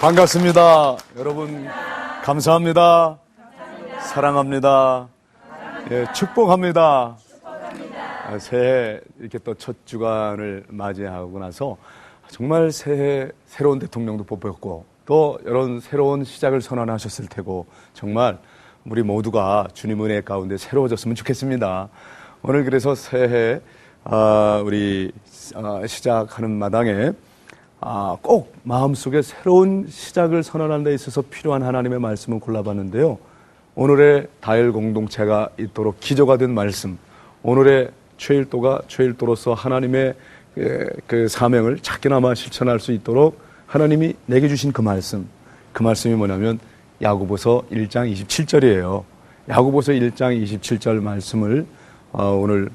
반갑습니다. 여러분, 감사합니다. 사랑합니다. 예, 축복합니다. 새해 이렇게 또 첫 주간을 맞이하고 나서 정말 새해 새로운 대통령도 뽑혔고 또 이런 새로운 시작을 선언하셨을 테고 정말 우리 모두가 주님 은혜 가운데 새로워졌으면 좋겠습니다. 오늘 그래서 새해 우리 시작하는 마당에 꼭 마음속에 새로운 시작을 선언하는 데 있어서 필요한 하나님의 말씀을 골라봤는데요. 오늘의 다엘 공동체가 있도록 기조가 된 말씀, 오늘의 최일도가 최일도로서 하나님의 그 사명을 작게나마 실천할 수 있도록 하나님이 내게 주신 그 말씀이 뭐냐면 야고보서 1장 27절이에요. 야고보서 1장 27절 말씀을 오늘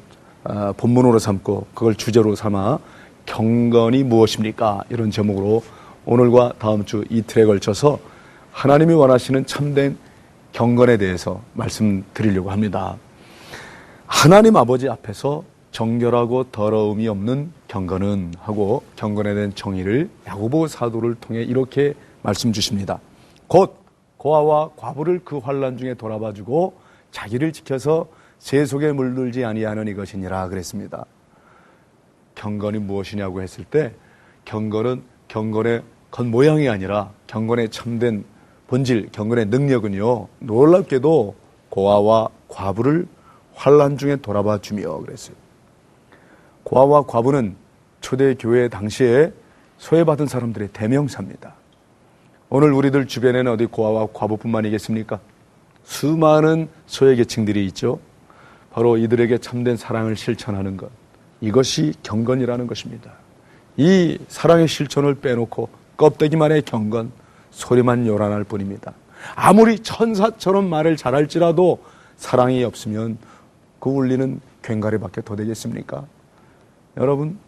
본문으로 삼고 그걸 주제로 삼아 경건이 무엇입니까? 이런 제목으로 오늘과 다음 주 이틀에 걸쳐서 하나님이 원하시는 참된 경건에 대해서 말씀드리려고 합니다. 하나님 아버지 앞에서 정결하고 더러움이 없는 경건은 하고 경건에 대한 정의를 야고보 사도를 통해 이렇게 말씀 주십니다. 곧 고아와 과부를 그 환난 중에 돌아봐주고 자기를 지켜서 새 속에 물들지 아니하는 이것이니라 그랬습니다. 경건이 무엇이냐고 했을 때 경건은 경건의 겉모양이 아니라 경건의 참된 본질, 경건의 능력은요, 놀랍게도 고아와 과부를 환난 중에 돌아봐 주며 그랬어요. 고아와 과부는 초대교회 당시에 소외받은 사람들의 대명사입니다. 오늘 우리들 주변에는 어디 고아와 과부뿐만이겠습니까? 수많은 소외계층들이 있죠. 바로 이들에게 참된 사랑을 실천하는 것, 이것이 경건이라는 것입니다. 이 사랑의 실천을 빼놓고 껍데기만의 경건, 소리만 요란할 뿐입니다. 아무리 천사처럼 말을 잘할지라도 사랑이 없으면 그 울리는 괭가리밖에 더 되겠습니까? 여러분,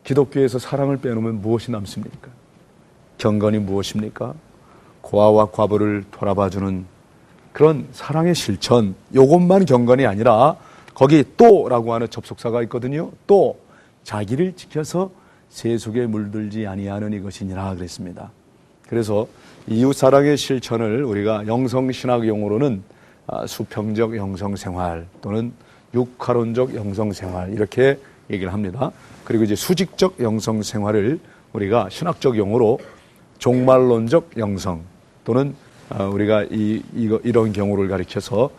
기독교에서 사랑을 빼놓으면 무엇이 남습니까? 경건이 무엇입니까? 고아와 과부를 돌아봐주는 그런 사랑의 실천, 이것만 경건이 아니라 거기 또라고 하는 접속사가 있거든요. 또 자기를 지켜서 새 속에 물들지 아니하는 이것이니라 그랬습니다. 그래서 이웃사랑의 실천을 우리가 영성신학 용어로는 수평적 영성생활 또는 육화론적 영성생활 이렇게 얘기를 합니다. 그리고 이제 수직적 영성생활을 우리가 신학적 용어로 종말론적 영성 또는 우리가 이런 경우를 가리켜서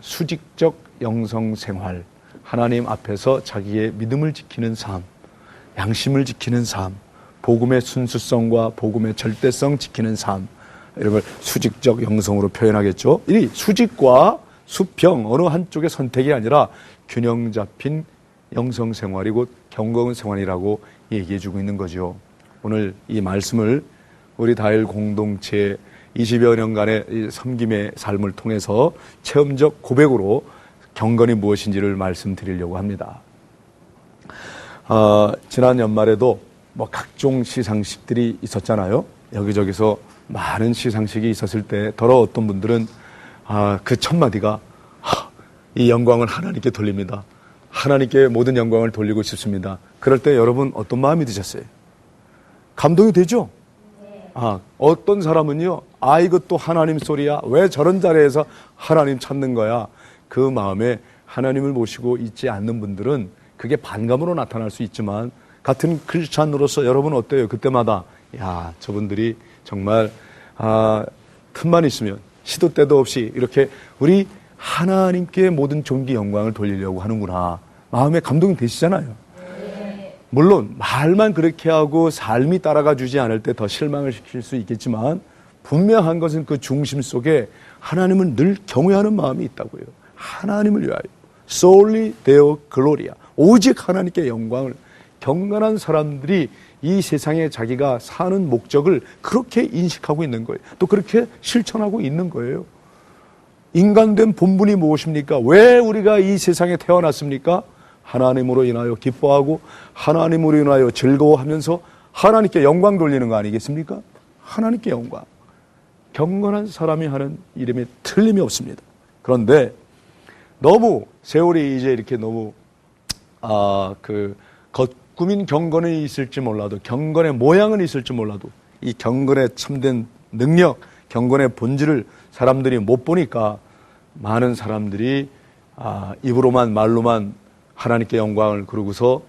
수직적 영성생활, 하나님 앞에서 자기의 믿음을 지키는 삶, 양심을 지키는 삶, 복음의 순수성과 복음의 절대성 지키는 삶, 이런 걸 수직적 영성으로 표현하겠죠. 이 수직과 수평 어느 한쪽의 선택이 아니라 균형 잡힌 영성생활이고 경건생활이라고 얘기해주고 있는 거죠. 오늘 이 말씀을 우리 다엘 공동체 20여 년간의 섬김의 삶을 통해서 체험적 고백으로 경건이 무엇인지를 말씀드리려고 합니다. 지난 연말에도 각종 시상식들이 있었잖아요. 여기저기서 많은 시상식이 있었을 때 어떤 분들은 그 첫 마디가 이 영광을 하나님께 돌립니다. 하나님께 모든 영광을 돌리고 싶습니다. 그럴 때 여러분 어떤 마음이 드셨어요? 감동이 되죠? 어떤 사람은요, 이것도 하나님 소리야. 왜 저런 자리에서 하나님 찾는 거야? 그 마음에 하나님을 모시고 있지 않는 분들은 그게 반감으로 나타날 수 있지만 같은 크리스찬으로서 여러분 어때요? 그때마다 저분들이 정말 틈만 있으면 시도 때도 없이 이렇게 우리 하나님께 모든 존귀 영광을 돌리려고 하는구나. 마음에 감동이 되시잖아요. 물론 말만 그렇게 하고 삶이 따라가 주지 않을 때 더 실망을 시킬 수 있겠지만 분명한 것은 그 중심 속에 하나님을 늘 경외하는 마음이 있다고요. 하나님을 위하여 solely Deo Gloria, 오직 하나님께 영광을. 경건한 사람들이 이 세상에 자기가 사는 목적을 그렇게 인식하고 있는 거예요. 또 그렇게 실천하고 있는 거예요. 인간된 본분이 무엇입니까? 왜 우리가 이 세상에 태어났습니까? 하나님으로 인하여 기뻐하고 하나님으로 인하여 즐거워하면서 하나님께 영광 돌리는 거 아니겠습니까? 하나님께 영광. 경건한 사람이 하는 이름에 틀림이 없습니다. 그런데 너무 세월이 이제 이렇게 너무 꾸민 경건이 있을지 몰라도, 경건의 모양은 있을지 몰라도 이 경건의 참된 능력, 경건의 본질을 사람들이 못 보니까 많은 사람들이 입으로만 말로만 하나님께 영광을 그러고서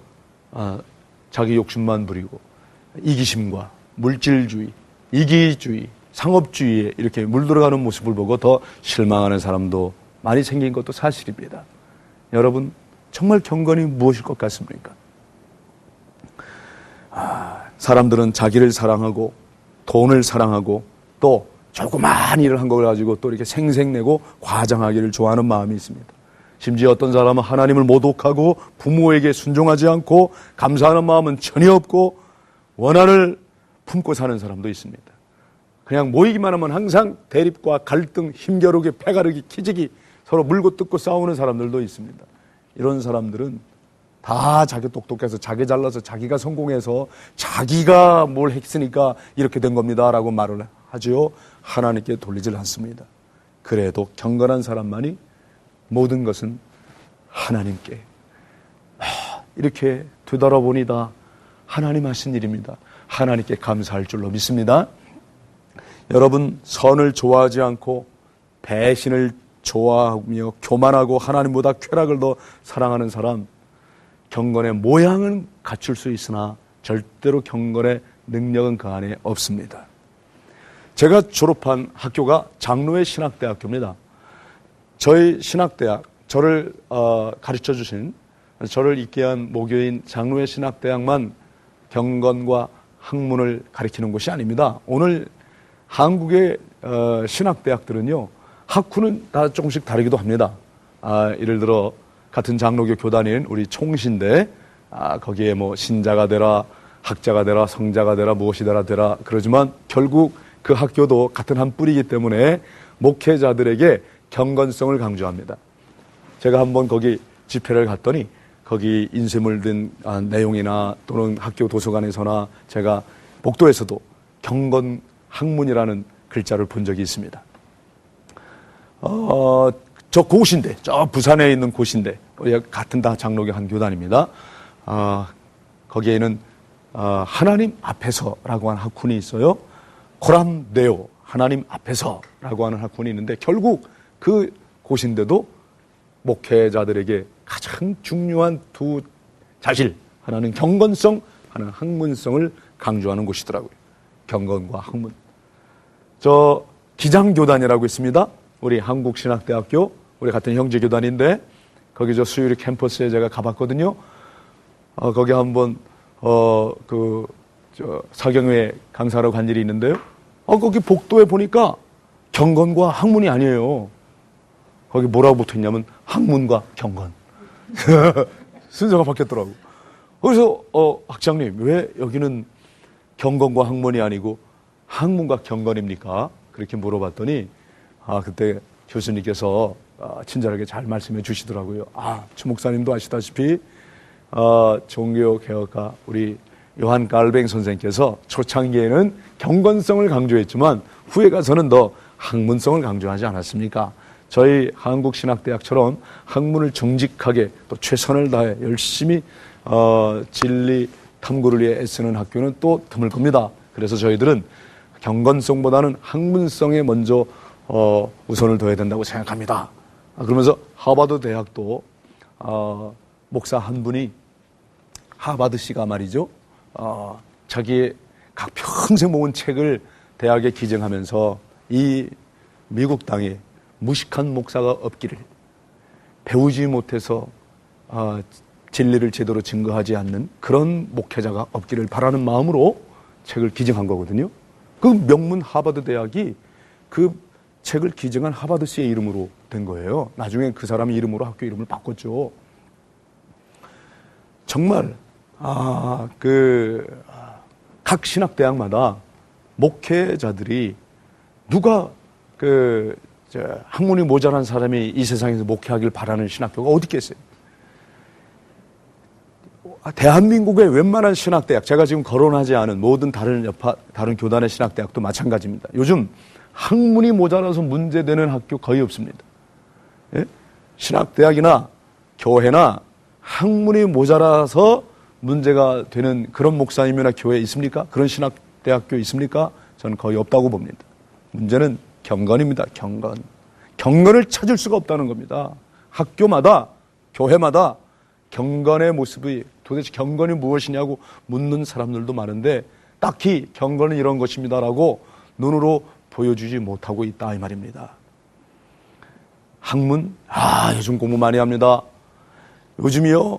자기 욕심만 부리고 이기심과 물질주의, 이기주의, 상업주의에 이렇게 물들어가는 모습을 보고 더 실망하는 사람도 많이 생긴 것도 사실입니다. 여러분, 정말 경건이 무엇일 것 같습니까? 사람들은 자기를 사랑하고 돈을 사랑하고 또 조그마한 일을 한 걸 가지고 또 이렇게 생색내고 과장하기를 좋아하는 마음이 있습니다. 심지어 어떤 사람은 하나님을 모독하고 부모에게 순종하지 않고 감사하는 마음은 전혀 없고 원한을 품고 사는 사람도 있습니다. 그냥 모이기만 하면 항상 대립과 갈등, 힘겨루기, 패가르기, 키지기, 서로 물고 뜯고 싸우는 사람들도 있습니다. 이런 사람들은 다 자기 똑똑해서, 자기 잘나서, 자기가 성공해서, 자기가 뭘 했으니까 이렇게 된 겁니다 라고 말을 하지요. 하나님께 돌리질 않습니다. 그래도 경건한 사람만이 모든 것은 하나님께 이렇게 되돌아보니다 하나님 하신 일입니다. 하나님께 감사할 줄로 믿습니다. 여러분, 선을 좋아하지 않고 배신을 좋아하며 교만하고 하나님보다 쾌락을 더 사랑하는 사람, 경건의 모양은 갖출 수 있으나 절대로 경건의 능력은 그 안에 없습니다. 제가 졸업한 학교가 장로회 신학대학교입니다. 저희 신학대학, 저를 가르쳐 주신, 저를 있게 한 모교인 장로회 신학대학만 경건과 학문을 가르치는 곳이 아닙니다. 오늘 한국의 신학대학들은요, 학후는 다 조금씩 다르기도 합니다. 예를 들어 같은 장로교 교단인 우리 총신대, 거기에 뭐 신자가 되라, 학자가 되라, 성자가 되라, 무엇이 되라 그러지만 결국 그 학교도 같은 한 뿌리이기 때문에 목회자들에게 경건성을 강조합니다. 제가 한번 거기 집회를 갔더니 거기 인쇄물 든 내용이나 또는 학교 도서관에서나 제가 복도에서도 경건 학문이라는 글자를 본 적이 있습니다. 저 고신대, 저 부산에 있는 고신대, 우리 같은 다 장로교 한 교단입니다. 거기에는 하나님 앞에서라고 하는 학훈이 있어요. 코람데오, 하나님 앞에서라고 하는 학훈이 있는데 결국 그 고신대도 목회자들에게 가장 중요한 두 자질, 하나는 경건성, 하나는 학문성을 강조하는 곳이더라고요. 경건과 학문. 저 기장교단이라고 있습니다. 우리 한국신학대학교, 우리 같은 형제교단인데 거기 저 수유리 캠퍼스에 제가 가봤거든요. 거기 한번 사경회 강사로 간 일이 있는데요. 거기 복도에 보니까 경건과 학문이 아니에요. 거기 뭐라고 붙어있냐면 학문과 경건. 순서가 바뀌었더라고. 그래서 학장님, 왜 여기는 경건과 학문이 아니고 학문과 경건입니까? 그렇게 물어봤더니 그때 교수님께서 친절하게 잘 말씀해 주시더라고요. 추 목사님도 아시다시피 종교개혁가 우리 요한 갈뱅 선생님께서 초창기에는 경건성을 강조했지만 후에 가서는 더 학문성을 강조하지 않았습니까? 저희 한국신학대학처럼 학문을 정직하게 또 최선을 다해 열심히 진리 탐구를 위해 애쓰는 학교는 또 드물 겁니다. 그래서 저희들은 경건성보다는 학문성에 먼저 우선을 둬야 된다고 생각합니다. 그러면서 하버드 대학도 목사 한 분이 하버드 씨가 말이죠. 자기의 각 평생 모은 책을 대학에 기증하면서 이 미국 땅에 무식한 목사가 없기를, 배우지 못해서 진리를 제대로 증거하지 않는 그런 목회자가 없기를 바라는 마음으로 책을 기증한 거거든요. 그 명문 하버드 대학이 그 책을 기증한 하버드 씨의 이름으로 된 거예요. 나중에 그 사람의 이름으로 학교 이름을 바꿨죠. 정말 각 신학대학마다 목회자들이 누가 학문이 모자란 사람이 이 세상에서 목회하길 바라는 신학교가 어디 있겠어요? 대한민국의 웬만한 신학대학, 제가 지금 거론하지 않은 모든 다른 교단의 신학대학도 마찬가지입니다. 요즘 학문이 모자라서 문제되는 학교 거의 없습니다. 예? 신학대학이나 교회나 학문이 모자라서 문제가 되는 그런 목사님이나 교회 있습니까? 그런 신학대학교 있습니까? 저는 거의 없다고 봅니다. 문제는 경건입니다. 경건. 경건을 찾을 수가 없다는 겁니다. 학교마다, 교회마다 경건의 모습이 도대체 경건이 무엇이냐고 묻는 사람들도 많은데 딱히 경건은 이런 것입니다라고 눈으로 보여주지 못하고 있다 이 말입니다. 학문? 요즘 공부 많이 합니다. 요즘이요.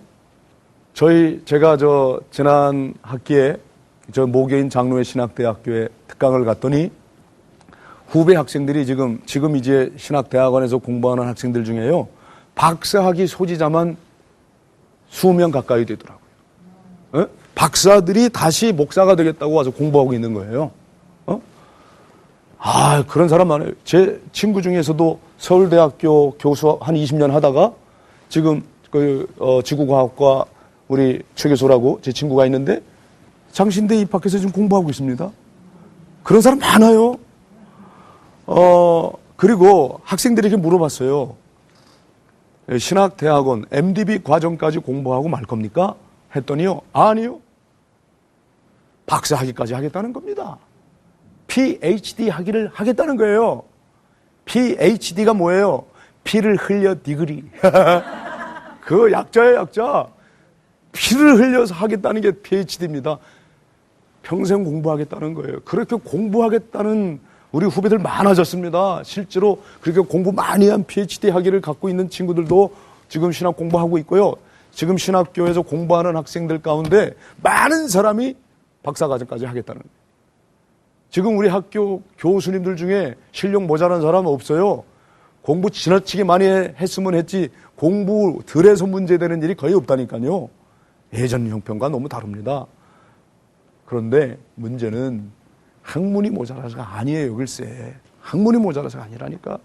제가 지난 학기에 모교인 장로회 신학대학교에 특강을 갔더니 후배 학생들이 지금 이제 신학대학원에서 공부하는 학생들 중에요. 박사학위 소지자만 20명 가까이 되더라고요. 에? 박사들이 다시 목사가 되겠다고 와서 공부하고 있는 거예요. 그런 사람 많아요. 제 친구 중에서도 서울대학교 교수 한 20년 하다가 지금 지구과학과 우리 최 교수라고 제 친구가 있는데 장신대 입학해서 지금 공부하고 있습니다. 그런 사람 많아요. 그리고 학생들에게 물어봤어요. 신학대학원 MDB 과정까지 공부하고 말 겁니까? 했더니요. 아니요. 박사학위까지 하겠다는 겁니다. PhD 학위를 하겠다는 거예요. PhD가 뭐예요? 피를 흘려 디그리. 그 약자예요, 약자. 피를 흘려서 하겠다는 게 PhD입니다. 평생 공부하겠다는 거예요. 그렇게 공부하겠다는 우리 후배들 많아졌습니다. 실제로 그렇게 공부 많이 한 PhD 학위를 갖고 있는 친구들도 지금 신학 공부하고 있고요. 지금 신학교에서 공부하는 학생들 가운데 많은 사람이 박사과정까지 하겠다는 거예요. 지금 우리 학교 교수님들 중에 실력 모자란 사람은 없어요. 공부 지나치게 많이 했으면 했지 공부 덜해서 문제되는 일이 거의 없다니까요. 예전 형편과 너무 다릅니다. 그런데 문제는 학문이 모자라서가 아니에요, 글쎄. 학문이 모자라서가 아니라니까.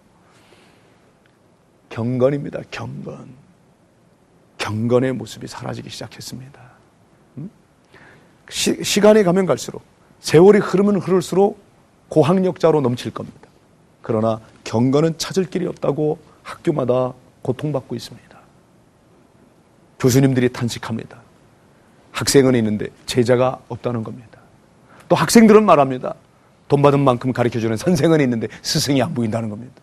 경건입니다, 경건. 경건의 모습이 사라지기 시작했습니다. 시간이 가면 갈수록, 세월이 흐르면 흐를수록 고학력자로 넘칠 겁니다. 그러나 경건은 찾을 길이 없다고 학교마다 고통받고 있습니다. 교수님들이 탄식합니다. 학생은 있는데 제자가 없다는 겁니다. 또 학생들은 말합니다. 돈 받은 만큼 가르쳐주는 선생은 있는데 스승이 안 보인다는 겁니다.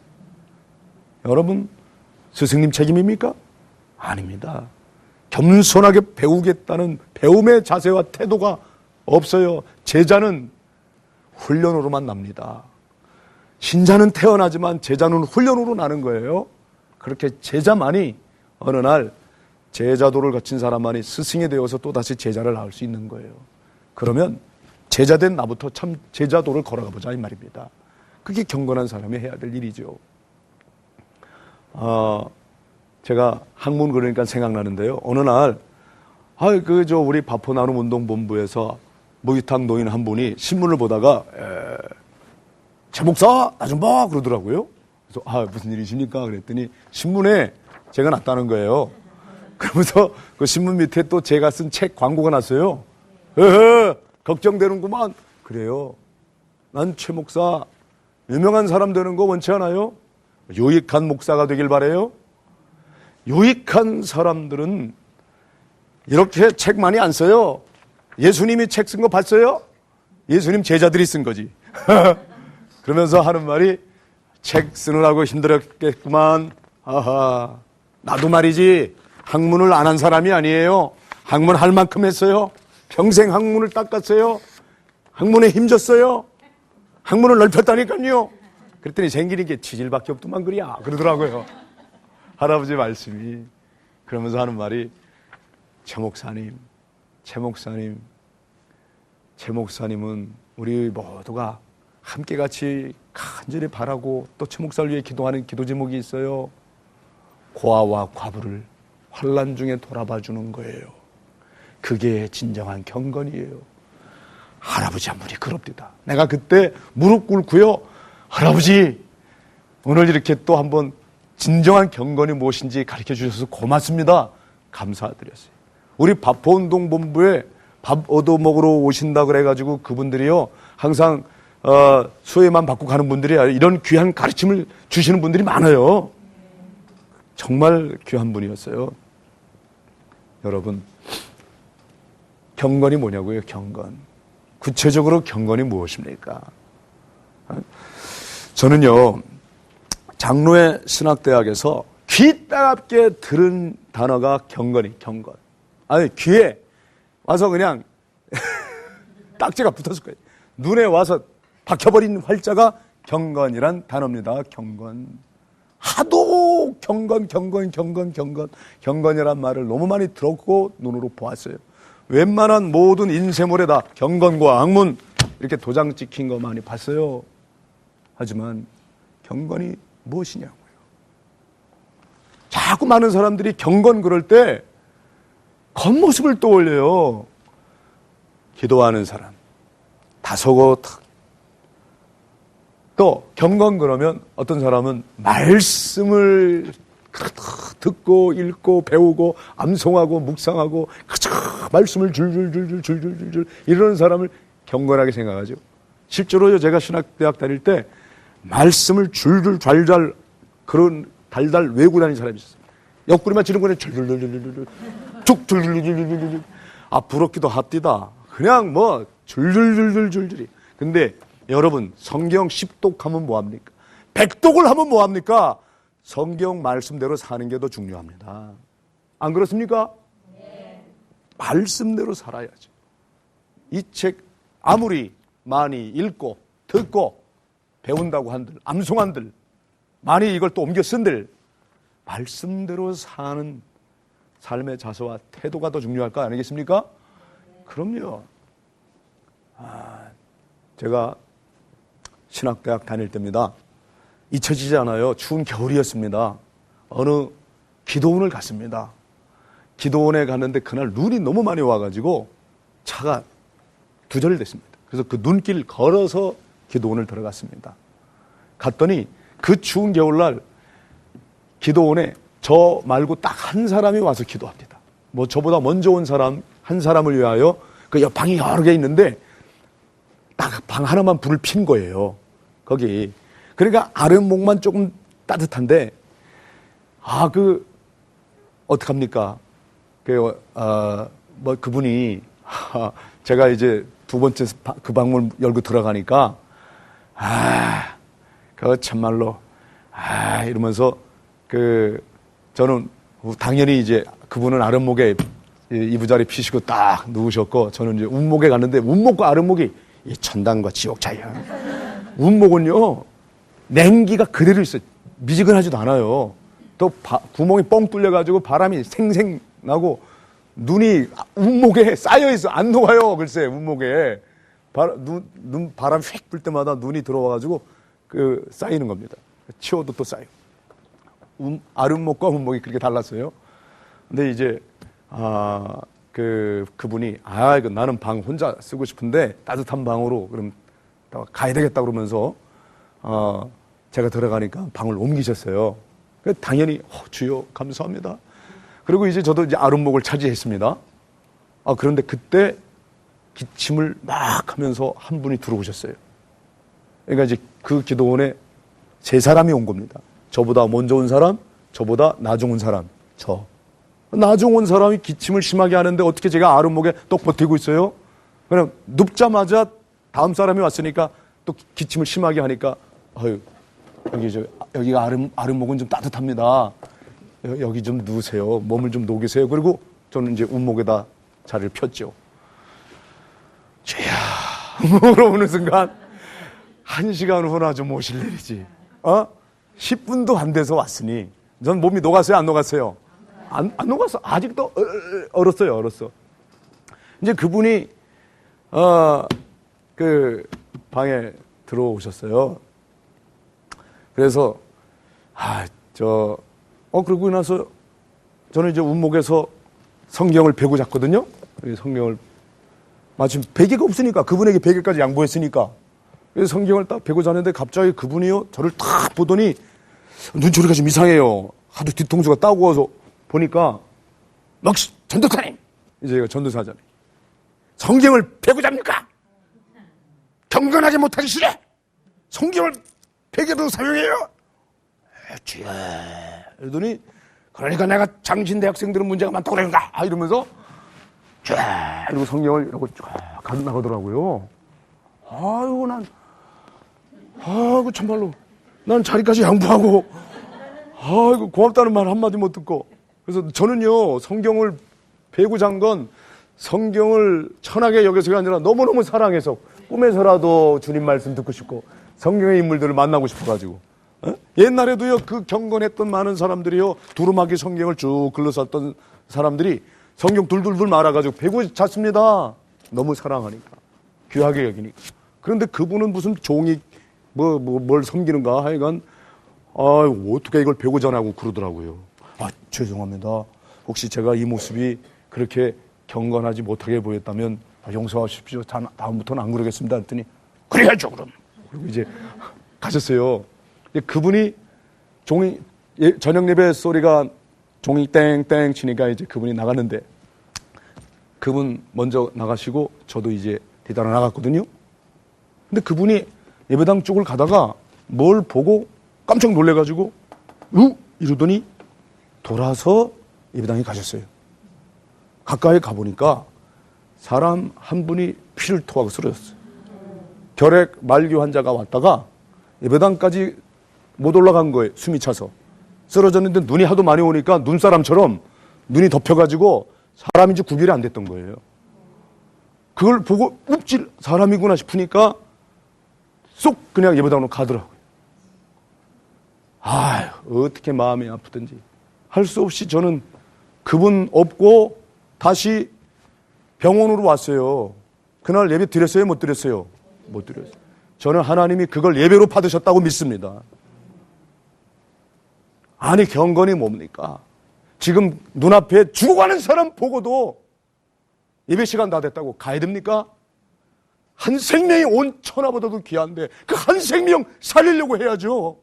여러분, 스승님 책임입니까? 아닙니다. 겸손하게 배우겠다는 배움의 자세와 태도가 없어요. 제자는 훈련으로만 납니다. 신자는 태어나지만 제자는 훈련으로 나는 거예요. 그렇게 제자만이 어느 날 제자도를 거친 사람만이 스승이 되어서 또다시 제자를 낳을 수 있는 거예요. 그러면 제자된 나부터 참 제자도를 걸어가 보자 이 말입니다. 그게 경건한 사람이 해야 될 일이죠. 제가 학문 그러니까 생각나는데요. 어느 날 우리 바포나눔운동본부에서 목욕탕 노인 한 분이 신문을 보다가 최 목사 나 좀 봐 그러더라고요. 그래서 무슨 일이십니까? 그랬더니 신문에 제가 났다는 거예요. 그러면서 그 신문 밑에 또 제가 쓴 책 광고가 났어요. 걱정되는구만. 그래요. 난 최 목사 유명한 사람 되는 거 원치 않아요? 유익한 목사가 되길 바래요. 유익한 사람들은 이렇게 책 많이 안 써요. 예수님이 책 쓴 거 봤어요? 예수님 제자들이 쓴 거지. 그러면서 하는 말이 책 쓰느라고 힘들었겠구만. 나도 말이지 학문을 안 한 사람이 아니에요. 학문 할 만큼 했어요. 평생 학문을 닦았어요. 학문에 힘줬어요. 학문을 넓혔다니까요. 그랬더니 생기는 게 치질밖에 없더만 그래야 그러더라고요. 할아버지 말씀이. 그러면서 하는 말이 최 목사님은 우리 모두가 함께 같이 간절히 바라고 또 최 목사를 위해 기도하는 기도 제목이 있어요. 고아와 과부를 환난 중에 돌아봐 주는 거예요. 그게 진정한 경건이에요. 할아버지 한 분이 그럽디다. 내가 그때 무릎 꿇고요. 할아버지 오늘 이렇게 또 한번 진정한 경건이 무엇인지 가르쳐 주셔서 고맙습니다. 감사드렸어요. 우리 바포운동본부에 밥 얻어먹으러 오신다 그래가지고 그분들이요 항상 수혜만 받고 가는 분들이 이런 귀한 가르침을 주시는 분들이 많아요. 정말 귀한 분이었어요. 여러분, 경건이 뭐냐고요, 경건. 구체적으로 경건이 무엇입니까? 저는요, 장로의 신학대학에서 귀 따갑게 들은 단어가 경건이, 경건. 아니, 귀에 와서 그냥 딱지가 붙었을 거예요. 눈에 와서 박혀버린 활자가 경건이란 단어입니다. 경건. 하도 경건이란 말을 너무 많이 들었고 눈으로 보았어요. 웬만한 모든 인쇄물에 다 경건과 악문 이렇게 도장 찍힌 거 많이 봤어요. 하지만 경건이 무엇이냐고요. 자꾸 많은 사람들이 경건 그럴 때 겉모습을 떠올려요. 기도하는 사람, 다소곳. 또 경건 그러면 어떤 사람은 말씀을 듣고 읽고 배우고 암송하고 묵상하고 말씀을 줄줄줄줄 이러는 사람을 경건하게 생각하죠. 실제로요, 제가 신학대학 다닐 때 말씀을 줄줄 잘잘 그런 달달 외우고 다니는 사람이 있었어요. 옆구리만 치는 거는 줄줄줄줄줄 쭉줄줄줄줄줄. 아, 부럽기도 합디다. 그냥 뭐 줄줄줄줄줄줄이. 근데 여러분, 성경 10독 하면 뭐합니까? 100독을 하면 뭐합니까? 성경 말씀대로 사는 게 더 중요합니다. 안 그렇습니까? 네. 말씀대로 살아야죠. 이 책 아무리 많이 읽고 듣고 배운다고 한들, 암송한들, 많이 이걸 또 옮겨 쓴들, 말씀대로 사는 삶의 자세와 태도가 더 중요할 거 아니겠습니까? 그럼요. 제가 신학대학 다닐 때입니다. 잊혀지지 않아요. 추운 겨울이었습니다. 어느 기도원을 갔습니다. 기도원에 갔는데 그날 눈이 너무 많이 와가지고 차가 두절됐습니다. 그래서 그 눈길 걸어서 기도원을 들어갔습니다. 갔더니 그 추운 겨울날 기도원에 저 말고 딱 한 사람이 와서 기도합니다. 뭐 저보다 먼저 온 사람 한 사람을 위하여 그 옆 방이 여러 개 있는데 딱 방 하나만 불을 핀 거예요. 거기. 그러니까 아랫목만 조금 따뜻한데, 어떡합니까? 그분이, 제가 이제 두 번째 그 방문을 열고 들어가니까, 그거 참말로, 이러면서, 저는 당연히 이제 그분은 아랫목에 이부자리 피시고 딱 누우셨고, 저는 이제 운목에 갔는데, 운목과 아랫목이 이 천당과 지옥 차이야. 운목은요, 냉기가 그대로 있어요. 미지근하지도 않아요. 또 구멍이 뻥 뚫려가지고 바람이 생생 나고 눈이 운목에 쌓여있어. 안 녹아요. 글쎄, 운목에. 바람 휙 불 때마다 눈이 들어와가지고 쌓이는 겁니다. 치워도 또 쌓여. 아랫목과 운목이 그렇게 달랐어요. 근데 이제, 그분이, 이거 나는 방 혼자 쓰고 싶은데 따뜻한 방으로 그럼 가야 되겠다 그러면서, 제가 들어가니까 방을 옮기셨어요. 당연히, 주여, 감사합니다. 그리고 이제 저도 이제 아랫목을 차지했습니다. 그런데 그때 기침을 막 하면서 한 분이 들어오셨어요. 그러니까 이제 그 기도원에 세 사람이 온 겁니다. 저보다 먼저 온 사람, 저보다 나중 온 사람, 저. 나중 온 사람이 기침을 심하게 하는데 어떻게 제가 아랫목에 또 버티고 있어요? 그냥 눕자마자 다음 사람이 왔으니까 또 기침을 심하게 하니까, 여기가 아랫목은 좀 따뜻합니다. 여기 좀 누우세요. 몸을 좀 녹이세요. 그리고 저는 이제 운목에다 자리를 폈죠. 죄야. 물어보는 순간, 1시간 후나 좀 오실 일이지. 10분도 안 돼서 왔으니, 전 몸이 녹았어요? 안 녹았어요? 안 녹았어. 아직도 얼었어요. 이제 그분이, 그 방에 들어오셨어요. 그래서, 그러고 나서 저는 이제 운목에서 성경을 베고 잤거든요. 성경을, 마침 베개가 없으니까, 그분에게 베개까지 양보했으니까. 그래서 성경을 딱 베고 자는데 갑자기 그분이요, 저를 딱 보더니 눈초리가 좀 이상해요. 하도 뒤통수가 따가워서 보니까, 전도사님! 이제 제가 전도사잖아요. 성경을 베고 잡니까? 경건하게 못하기 싫어! 성경을 베개로 사용해요? 주여. 그러더니, 그러니까 내가 장신대 학생들은 문제가 많다고 그러는가? 이러면서 쫙 이러고 성경을 이러고 쫙 가져 나가더라고요. 아이고 참말로 난 자리까지 양보하고 아이고 고맙다는 말 한마디 못 듣고. 그래서 저는요 성경을 배고 잔 건 성경을 천하게 여겨서가 아니라 너무너무 사랑해서 꿈에서라도 주님 말씀 듣고 싶고 성경의 인물들을 만나고 싶어가지고. 옛날에도요 그 경건했던 많은 사람들이요 두루마기 성경을 쭉 글러쌌던 사람들이 성경 둘둘둘 말아가지고 배고 잤습니다. 너무 사랑하니까 귀하게 여기니까. 그런데 그분은 무슨 종이 뭘 섬기는가 하여간 어떻게 이걸 배고 자냐고 그러더라고요. 죄송합니다. 혹시 제가 이 모습이 그렇게 경건하지 못하게 보였다면 용서하십시오. 다음부터는 안 그러겠습니다. 했더니 그래야죠 그럼. 그리고 이제 가셨어요. 그분이 저녁 예배 소리가 종이 땡땡 치니까 이제 그분이 나갔는데 그분 먼저 나가시고 저도 이제 뒤따라 나갔거든요. 근데 그분이 예배당 쪽을 가다가 뭘 보고 깜짝 놀래가지고 이러더니 돌아서 예배당에 가셨어요. 가까이 가보니까 사람 한 분이 피를 토하고 쓰러졌어요. 결핵 말기 환자가 왔다가 예배당까지 못 올라간 거예요. 숨이 차서. 쓰러졌는데 눈이 하도 많이 오니까 눈사람처럼 눈이 덮여가지고 사람인지 구별이 안 됐던 거예요. 그걸 보고 사람이구나 싶으니까 쏙 그냥 예배당으로 가더라고요. 어떻게 마음이 아프든지 할 수 없이 저는 그분 업고 다시 병원으로 왔어요. 그날 예배 드렸어요? 못 드렸어요? 못 드렸어요. 저는 하나님이 그걸 예배로 받으셨다고 믿습니다. 아니 경건이 뭡니까? 지금 눈앞에 죽어가는 사람 보고도 예배 시간 다 됐다고 가야 됩니까? 한 생명이 온 천하보다도 귀한데 그 한 생명 살리려고 해야죠.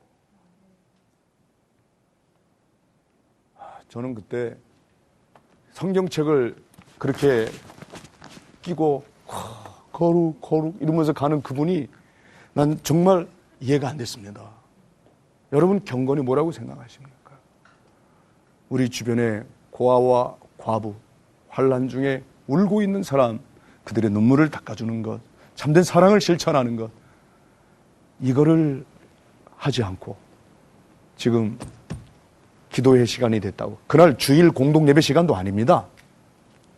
저는 그때 성경책을 그렇게 끼고 거룩 이러면서 가는 그분이 난 정말 이해가 안 됐습니다. 여러분 경건이 뭐라고 생각하십니까? 우리 주변에 고아와 과부, 환난 중에 울고 있는 사람, 그들의 눈물을 닦아주는 것, 참된 사랑을 실천하는 것, 이거를 하지 않고 지금 기도의 시간이 됐다고. 그날 주일 공동 예배 시간도 아닙니다.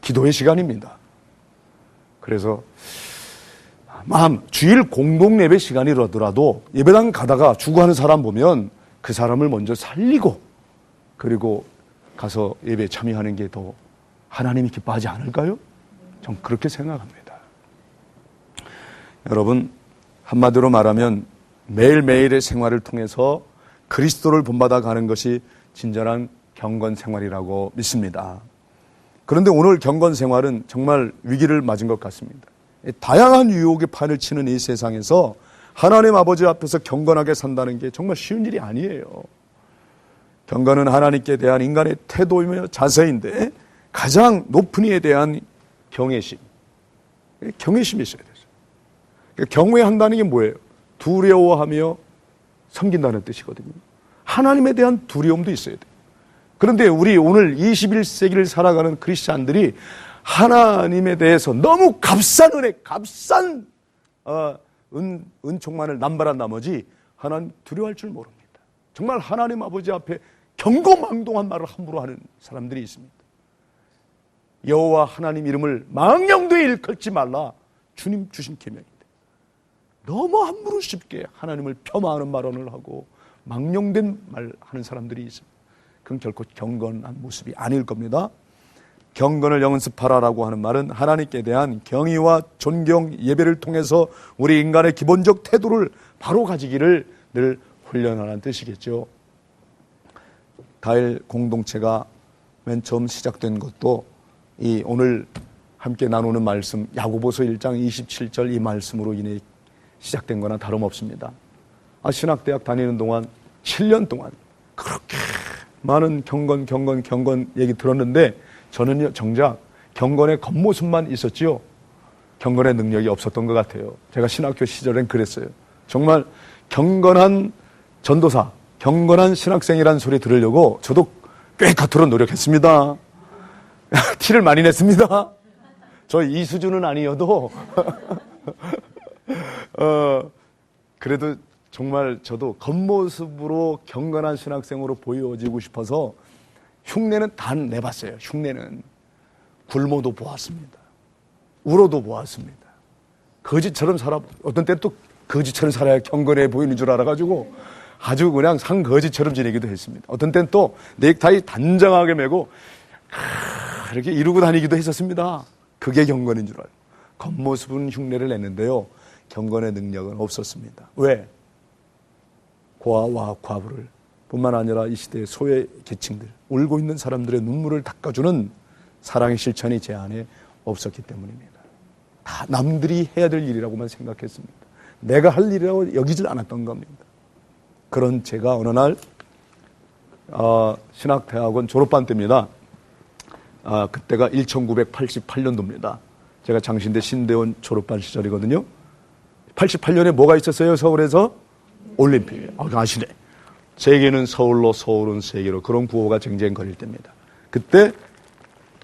기도의 시간입니다. 그래서 주일 공동 예배 시간이라도 예배당 가다가 죽어가는 사람 보면 그 사람을 먼저 살리고 그리고 가서 예배에 참여하는 게 더 하나님이 기뻐하지 않을까요? 전 그렇게 생각합니다. 여러분, 한마디로 말하면 매일매일의 생활을 통해서 그리스도를 본받아 가는 것이 진정한 경건 생활이라고 믿습니다. 그런데 오늘 경건 생활은 정말 위기를 맞은 것 같습니다. 다양한 유혹의 판을 치는 이 세상에서 하나님 아버지 앞에서 경건하게 산다는 게 정말 쉬운 일이 아니에요. 경건은 하나님께 대한 인간의 태도이며 자세인데 가장 높은 이에 대한 경외심이 있어야 되죠. 경외한다는 게 뭐예요? 두려워하며 섬긴다는 뜻이거든요. 하나님에 대한 두려움도 있어야 돼요. 그런데 우리 오늘 21세기를 살아가는 크리스찬들이 하나님에 대해서 너무 값싼 은혜, 값싼 은총만을 남발한 나머지 하나님 두려워할 줄 모릅니다. 정말 하나님 아버지 앞에 경거망동한 말을 함부로 하는 사람들이 있습니다. 여호와 하나님 이름을 망령되이 일컫지 말라. 주님 주신 계명인데 너무 함부로 쉽게 하나님을 폄하하는 발언을 하고 망령된 말 하는 사람들이 있습니다. 그건 결코 경건한 모습이 아닐 겁니다. 경건을 연습하라라고 하는 말은 하나님께 대한 경의와 존경, 예배를 통해서 우리 인간의 기본적 태도를 바로 가지기를 늘 훈련하는 뜻이겠죠. 다일 공동체가 맨 처음 시작된 것도 이 오늘 함께 나누는 말씀 야고보서 1장 27절 이 말씀으로 인해 시작된 거나 다름없습니다. 신학대학 다니는 동안 7년 동안 그렇게 많은 경건 얘기 들었는데 저는요 정작 경건의 겉모습만 있었지요. 경건의 능력이 없었던 것 같아요. 제가 신학교 시절엔 그랬어요. 정말 경건한 전도사, 경건한 신학생이라는 소리 들으려고 저도 꽤 겉으로 노력했습니다. 티를 많이 냈습니다. 저 이 수준은 아니어도 그래도 정말 저도 겉모습으로 경건한 신학생으로 보여지고 싶어서 흉내는 다 내봤어요. 흉내는 굶어도 보았습니다. 울어도 보았습니다. 거지처럼 어떤 때는 또 거지처럼 살아야 경건해 보이는 줄 알아가지고 아주 그냥 상거지처럼 지내기도 했습니다. 어떤 때는 또 넥타이 단정하게 메고 이렇게 이루고 다니기도 했었습니다. 그게 경건인 줄 알고. 겉모습은 흉내를 냈는데요. 경건의 능력은 없었습니다. 왜? 고아와 과부를 뿐만 아니라 이 시대의 소외 계층들, 울고 있는 사람들의 눈물을 닦아주는 사랑의 실천이 제 안에 없었기 때문입니다. 다 남들이 해야 될 일이라고만 생각했습니다. 내가 할 일이라고 여기질 않았던 겁니다. 그런 제가 어느 날 신학대학원 졸업반 때입니다. 그때가 1988년도입니다. 제가 장신대 신대원 졸업반 시절이거든요. 88년에 뭐가 있었어요? 서울에서? 올림픽. 아시네. 세계는 서울로, 서울은 세계로, 그런 구호가 쟁쟁 거릴 때입니다. 그때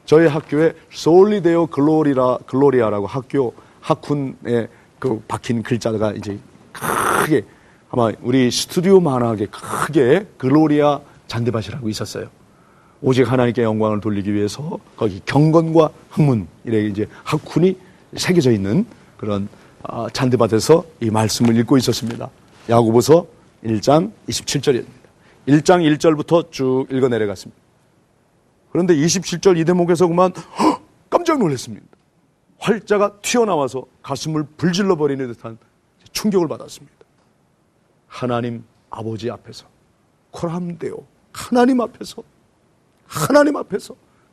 저희 학교에 솔리데오 글로리아라고 학교 학훈에 그 박힌 글자가 이제 크게, 아마 우리 스튜디오만하게 크게 글로리아 잔디밭이라고 있었어요. 오직 하나님께 영광을 돌리기 위해서 거기 경건과 학문, 이렇게 이제 학훈이 새겨져 있는 그런 잔디밭에서 이 말씀을 읽고 있었습니다. 야고보서 1장 27절입니다. 1장 1절부터 쭉 읽어 내려갔습니다. 그런데 27절 이 대목에서 그만 깜짝 놀랐습니다. 활자가 튀어나와서 가슴을 불질러 버리는 듯한 충격을 받았습니다. 하나님 아버지 앞에서, 코람데오 하나님 앞에서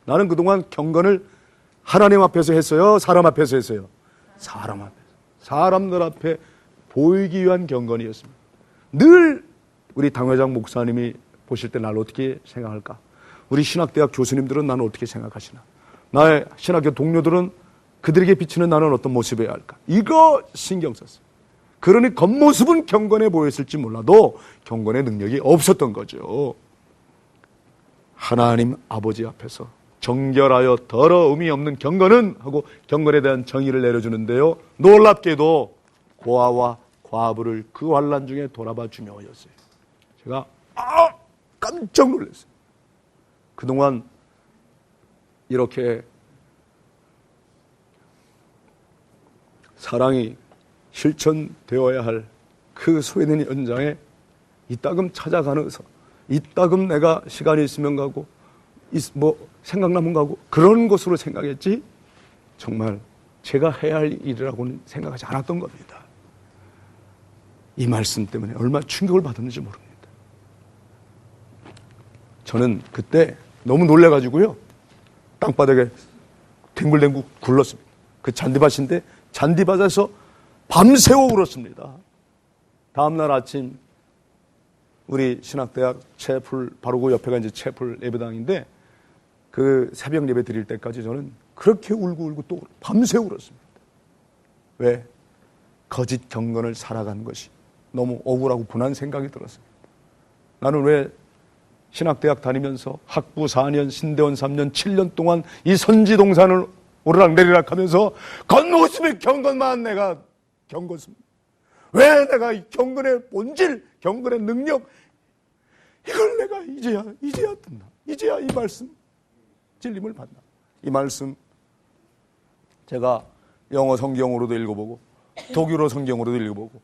나는 그동안 경건을 하나님 앞에서 했어요? 사람 앞에서 했어요? 사람 앞에서. 사람들 앞에 보이기 위한 경건이었습니다. 늘 우리 당회장 목사님이 보실 때 나를 어떻게 생각할까? 우리 신학대학 교수님들은 나는 어떻게 생각하시나? 나의 신학교 동료들은 그들에게 비치는 나는 어떤 모습이어야 할까? 이거 신경 썼어요. 그러니 겉모습은 경건해 보였을지 몰라도 경건의 능력이 없었던 거죠. 하나님 아버지 앞에서 정결하여 더러움이 없는 경건은 하고 경건에 대한 정의를 내려주는데요. 놀랍게도 고아와 과부를 그 환난 중에 돌아봐 주며였어요. 제가 깜짝 놀랐어요. 그동안 이렇게 사랑이 실천되어야 할 그 소외된 현장에 이따금 찾아가면서 이따금 내가 시간이 있으면 가고 뭐 생각나면 가고 그런 것으로 생각했지 정말 제가 해야 할 일이라고는 생각하지 않았던 겁니다. 이 말씀 때문에 얼마나 충격을 받았는지 모릅니다. 저는 그때 너무 놀래가지고요. 땅바닥에 뒹굴뒹굴 굴렀습니다. 그 잔디밭인데 잔디밭에서 밤새워 울었습니다. 다음날 아침 우리 신학대학 채플 바로 그 옆에가 이제 채플 예배당인데 그 새벽 예배 드릴 때까지 저는 그렇게 울고 또 밤새 울었습니다. 왜? 거짓 경건을 살아간 것이 너무 억울하고 분한 생각이 들었습니다. 나는 왜 신학대학 다니면서 학부 4년, 신대원 3년, 7년 동안 이 선지동산을 오르락내리락 하면서 겉모습의 경건만 내가 경건습니다. 왜 내가 이 경건의 본질, 경건의 능력 이걸 내가 이제야 듣나? 이제야 이 말씀 진림을 받나? 이 말씀 제가 영어 성경으로도 읽어보고 독일어 성경으로도 읽어보고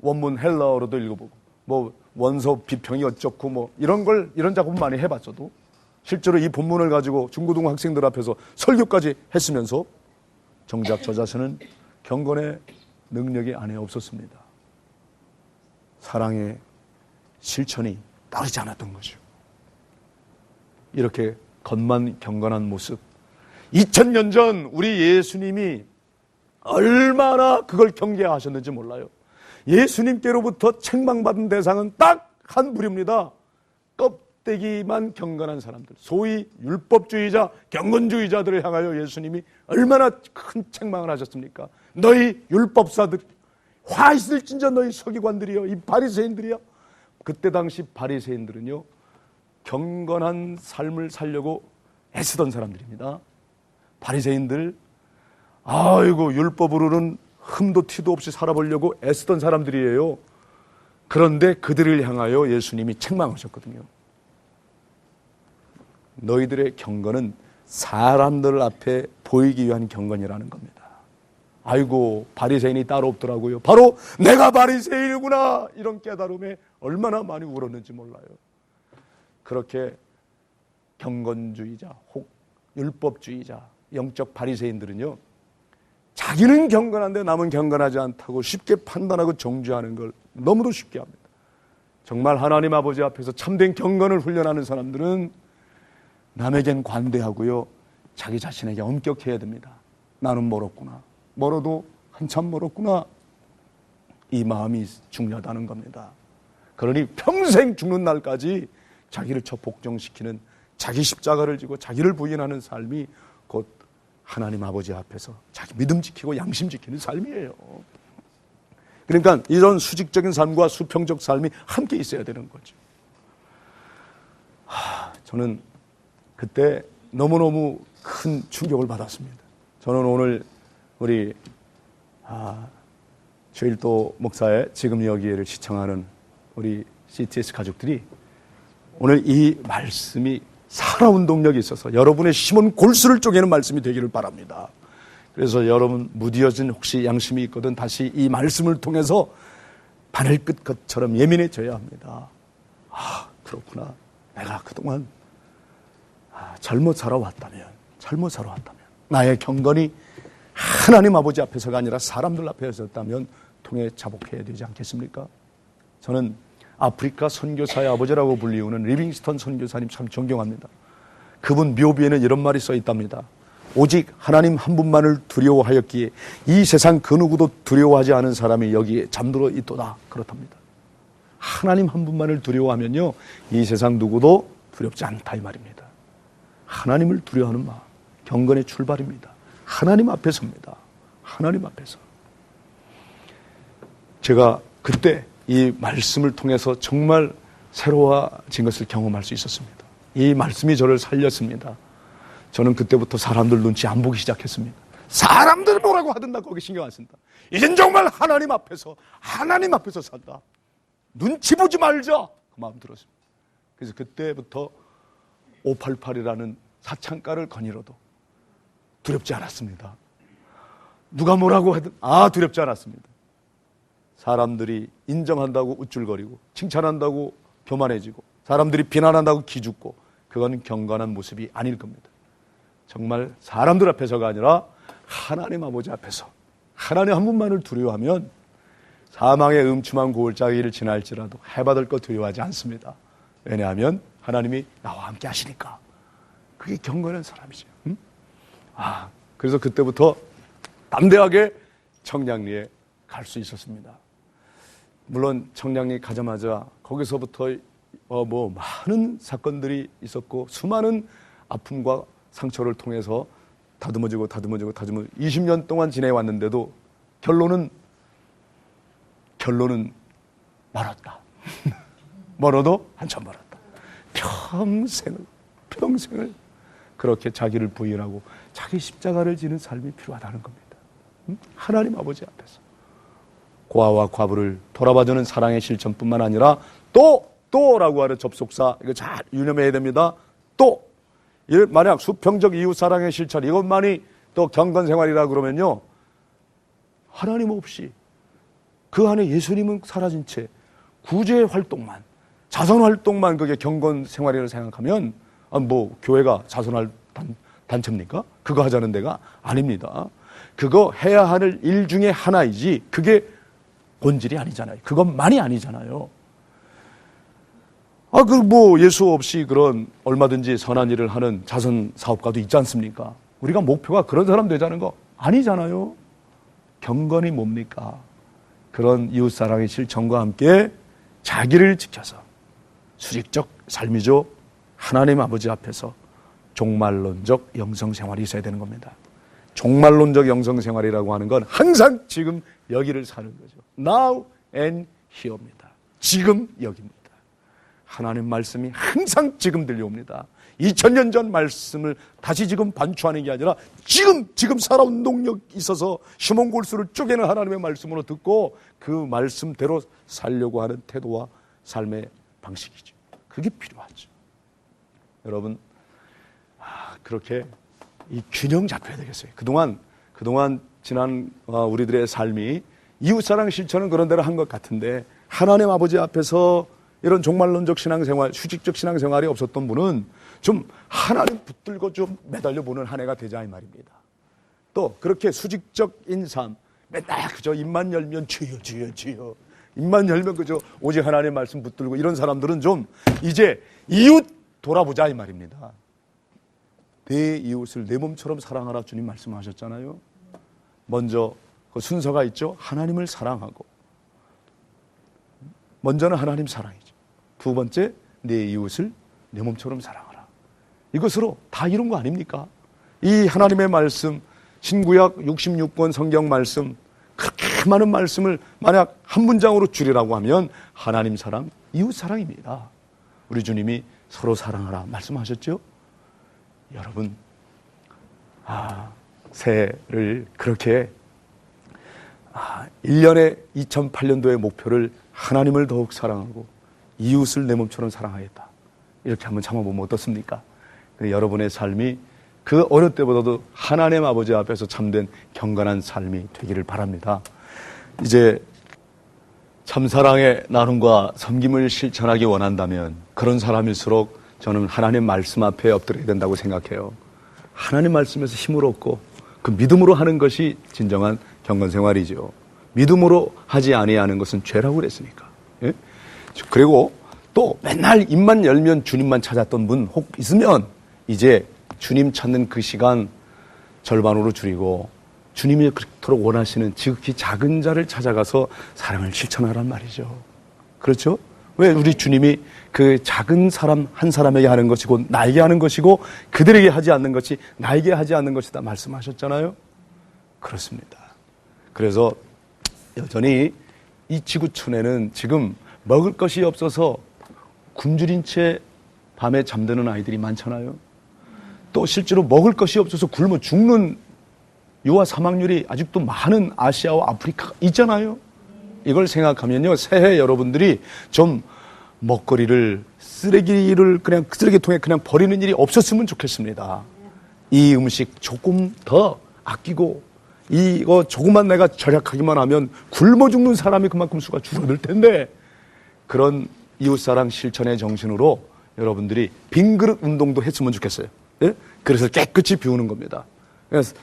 원문 헬라어로도 읽어보고 뭐 원서 비평이 어쩌고 뭐 이런 작업 많이 해봤어도 실제로 이 본문을 가지고 중고등 학생들 앞에서 설교까지 했으면서 정작 저 자신은 경건의 능력이 안에 없었습니다. 사랑의 실천이 따르지 않았던 거죠. 이렇게 겉만 경건한 모습. 2000년 전 우리 예수님이 얼마나 그걸 경계하셨는지 몰라요. 예수님께로부터 책망받은 대상은 딱 한 부류입니다. 껍데기만 경건한 사람들, 소위 율법주의자, 경건주의자들을 향하여 예수님이 얼마나 큰 책망을 하셨습니까? 너희 율법사들, 화 있을진저 너희 서기관들이여, 이 바리새인들이여. 그때 당시 바리새인들은요 경건한 삶을 살려고 애쓰던 사람들입니다. 바리새인들 아이고 율법으로는 흠도 티도 없이 살아보려고 애쓰던 사람들이에요. 그런데 그들을 향하여 예수님이 책망하셨거든요. 너희들의 경건은 사람들 앞에 보이기 위한 경건이라는 겁니다. 아이고 바리새인이 따로 없더라고요. 바로 내가 바리새인이구나, 이런 깨달음에 얼마나 많이 울었는지 몰라요. 그렇게 경건주의자 혹 율법주의자 영적 바리새인들은요, 자기는 경건한데 남은 경건하지 않다고 쉽게 판단하고 정죄하는 걸 너무도 쉽게 합니다. 정말 하나님 아버지 앞에서 참된 경건을 훈련하는 사람들은 남에겐 관대하고요, 자기 자신에게 엄격해야 됩니다. 나는 멀었구나, 멀어도 한참 멀었구나, 이 마음이 중요하다는 겁니다. 그러니 평생 죽는 날까지 자기를 복종시키는, 자기 십자가를 지고 자기를 부인하는 삶이 곧 하나님 아버지 앞에서 자기 믿음 지키고 양심 지키는 삶이에요. 그러니까 이런 수직적인 삶과 수평적 삶이 함께 있어야 되는 거죠. 저는 그때 너무너무 큰 충격을 받았습니다. 저는 오늘 우리 최일도 목사의 지금 여기에를 시청하는 우리 CTS 가족들이 오늘 이 말씀이 살아온 동력이 있어서 여러분의 심은 골수를 쪼개는 말씀이 되기를 바랍니다. 그래서 여러분 무디어진 혹시 양심이 있거든 다시 이 말씀을 통해서 바늘끝 것처럼 예민해져야 합니다. 그렇구나, 내가 그동안 잘못 살아왔다면 나의 경건이 하나님 아버지 앞에서가 아니라 사람들 앞에서였다면 통해 자복해야 되지 않겠습니까? 저는 아프리카 선교사의 아버지라고 불리우는 리빙스턴 선교사님 참 존경합니다. 그분 묘비에는 이런 말이 써 있답니다. 오직 하나님 한 분만을 두려워하였기에 이 세상 그 누구도 두려워하지 않은 사람이 여기에 잠들어 있도다, 그렇답니다. 하나님 한 분만을 두려워하면요, 이 세상 누구도 두렵지 않다, 이 말입니다. 하나님을 두려워하는 마음, 경건의 출발입니다. 하나님 앞에서입니다. 하나님 앞에서. 제가 그때 이 말씀을 통해서 정말 새로워진 것을 경험할 수 있었습니다. 이 말씀이 저를 살렸습니다. 저는 그때부터 사람들 눈치 안 보기 시작했습니다. 사람들 뭐라고 하든 나 거기 신경 안 쓴다. 이젠 정말 하나님 앞에서 산다. 눈치 보지 말자, 그 마음 들었습니다. 그래서 그때부터 588이라는 사창가를 거닐어도 두렵지 않았습니다. 누가 뭐라고 하든 두렵지 않았습니다. 사람들이 인정한다고 우쭐거리고 칭찬한다고 교만해지고 사람들이 비난한다고 기죽고, 그건 경건한 모습이 아닐 겁니다. 정말 사람들 앞에서가 아니라 하나님 아버지 앞에서 하나님 한 분만을 두려워하면 사망의 음침한 고울자리를 지날지라도 해받을 것 두려워하지 않습니다. 왜냐하면 하나님이 나와 함께 하시니까. 그게 경건한 사람이죠. 그래서 그때부터 담대하게 청량리에 갈 수 있었습니다. 물론 청량리 가자마자 거기서부터 많은 사건들이 있었고 수많은 아픔과 상처를 통해서 다듬어지고 20년 동안 지내왔는데도 결론은 멀었다. 멀어도 한참 멀었다. 평생을 그렇게 자기를 부인하고 자기 십자가를 지는 삶이 필요하다는 겁니다. 하나님 아버지 앞에서 고아와 과부를 돌아봐주는 사랑의 실천뿐만 아니라 또라고 하는 접속사, 이거 잘 유념해야 됩니다. 만약 수평적 이웃 사랑의 실천, 이것만이 또 경건 생활이라 그러면요, 하나님 없이 그 안에 예수님은 사라진 채 구제 활동만, 자선 활동만 그게 경건 생활이라고 생각하면 교회가 자선할 단체입니까? 그거 하자는 데가 아닙니다. 그거 해야 할 일 중에 하나이지 그게 본질이 아니잖아요. 그것만이 아니잖아요. 예수 없이 그런 얼마든지 선한 일을 하는 자선 사업가도 있지 않습니까? 우리가 목표가 그런 사람 되자는 거 아니잖아요. 경건이 뭡니까? 그런 이웃사랑의 실천과 함께 자기를 지켜서 수직적 삶이죠. 하나님 아버지 앞에서 종말론적 영성생활이 있어야 되는 겁니다. 종말론적 영성생활이라고 하는 건 항상 지금 여기를 사는 거죠. Now and here입니다. 지금 여기입니다. 하나님 말씀이 항상 지금 들려옵니다. 2000년 전 말씀을 다시 지금 반추하는 게 아니라 지금 살아온 능력 있어서 시몬골수를 쪼개는 하나님의 말씀으로 듣고 그 말씀대로 살려고 하는 태도와 삶의 방식이죠. 그게 필요하죠. 여러분, 그렇게 이 균형 잡혀야 되겠어요. 그동안 지난 우리들의 삶이 이웃사랑 실천은 그런 대로 한 것 같은데 하나님 아버지 앞에서 이런 종말론적 신앙생활, 수직적 신앙생활이 없었던 분은 좀 하나님 붙들고 좀 매달려 보는 한 해가 되자 이 말입니다. 또 그렇게 수직적인 삶, 맨날 그저 입만 열면 주여 입만 열면 그저 오직 하나님 말씀 붙들고 이런 사람들은 좀 이제 이웃 돌아보자 이 말입니다. 내 이웃을 내 몸처럼 사랑하라 주님 말씀하셨잖아요. 먼저 그 순서가 있죠. 하나님을 사랑하고 먼저는 하나님 사랑이죠. 두 번째 내 이웃을 내 몸처럼 사랑하라. 이것으로 다 이룬 거 아닙니까? 이 하나님의 말씀 신구약 66권 성경 말씀 그렇게 많은 말씀을 만약 한 문장으로 줄이라고 하면 하나님 사랑, 이웃 사랑입니다. 우리 주님이 서로 사랑하라 말씀하셨죠? 여러분, 새해를 그렇게 1년에 2008년도의 목표를 하나님을 더욱 사랑하고 이웃을 내 몸처럼 사랑하겠다. 이렇게 한번 참아보면 어떻습니까? 여러분의 삶이 그 어느 때보다도 하나님 아버지 앞에서 참된 경건한 삶이 되기를 바랍니다. 이제 참사랑의 나눔과 섬김을 실천하기 원한다면 그런 사람일수록 저는 하나님 말씀 앞에 엎드려야 된다고 생각해요. 하나님 말씀에서 힘을 얻고 그 믿음으로 하는 것이 진정한 경건생활이죠. 믿음으로 하지 아니하는 것은 죄라고 그랬으니까. 예? 그리고 또 맨날 입만 열면 주님만 찾았던 분 혹 있으면 이제 주님 찾는 그 시간 절반으로 줄이고 주님이 그토록 원하시는 지극히 작은 자를 찾아가서 사랑을 실천하란 말이죠. 그렇죠? 왜 우리 주님이 그 작은 사람 한 사람에게 하는 것이고 나에게 하는 것이고 그들에게 하지 않는 것이 나에게 하지 않는 것이다 말씀하셨잖아요. 그렇습니다. 그래서 여전히 이 지구촌에는 지금 먹을 것이 없어서 굶주린 채 밤에 잠드는 아이들이 많잖아요. 또 실제로 먹을 것이 없어서 굶어 죽는 유아 사망률이 아직도 많은 아시아와 아프리카가 있잖아요. 이걸 생각하면요, 새해 여러분들이 좀 먹거리를 쓰레기를 그냥 쓰레기통에 그냥 버리는 일이 없었으면 좋겠습니다. 이 음식 조금 더 아끼고 이거 조금만 내가 절약하기만 하면 굶어 죽는 사람이 그만큼 수가 줄어들 텐데 그런 이웃사랑 실천의 정신으로 여러분들이 빈 그릇 운동도 했으면 좋겠어요. 예? 그래서 깨끗이 비우는 겁니다. 그래서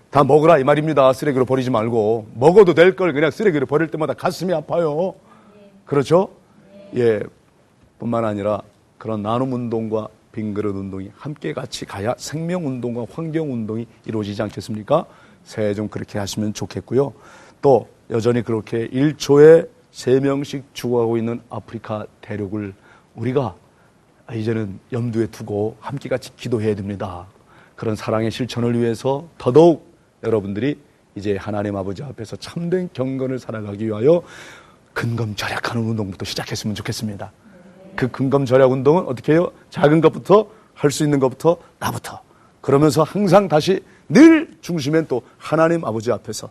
다 먹으라 이 말입니다. 쓰레기로 버리지 말고 먹어도 될 걸 그냥 쓰레기로 버릴 때마다 가슴이 아파요. 그렇죠? 예. 뿐만 아니라 그런 나눔 운동과 빈 그릇 운동이 함께 같이 가야 생명 운동과 환경 운동이 이루어지지 않겠습니까? 새해 좀 그렇게 하시면 좋겠고요. 또 여전히 그렇게 1초에 3명씩 죽어가고 있는 아프리카 대륙을 우리가 이제는 염두에 두고 함께 같이 기도해야 됩니다. 그런 사랑의 실천을 위해서 더더욱 여러분들이 이제 하나님 아버지 앞에서 참된 경건을 살아가기 위하여 근검절약하는 운동부터 시작했으면 좋겠습니다. 그 근검절약 운동은 어떻게 해요? 작은 것부터 할 수 있는 것부터 나부터. 그러면서 항상 다시 늘 중심엔 또 하나님 아버지 앞에서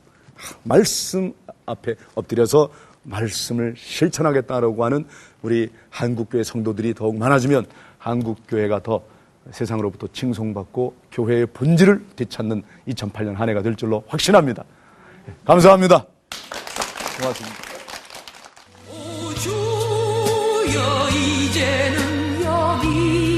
말씀 앞에 엎드려서 말씀을 실천하겠다라고 하는 우리 한국교회 성도들이 더욱 많아지면 한국교회가 더 세상으로부터 칭송받고 교회의 본질을 되찾는 2008년 한 해가 될 줄로 확신합니다. 감사합니다. 고맙습니다. 오 주여 이제는 여기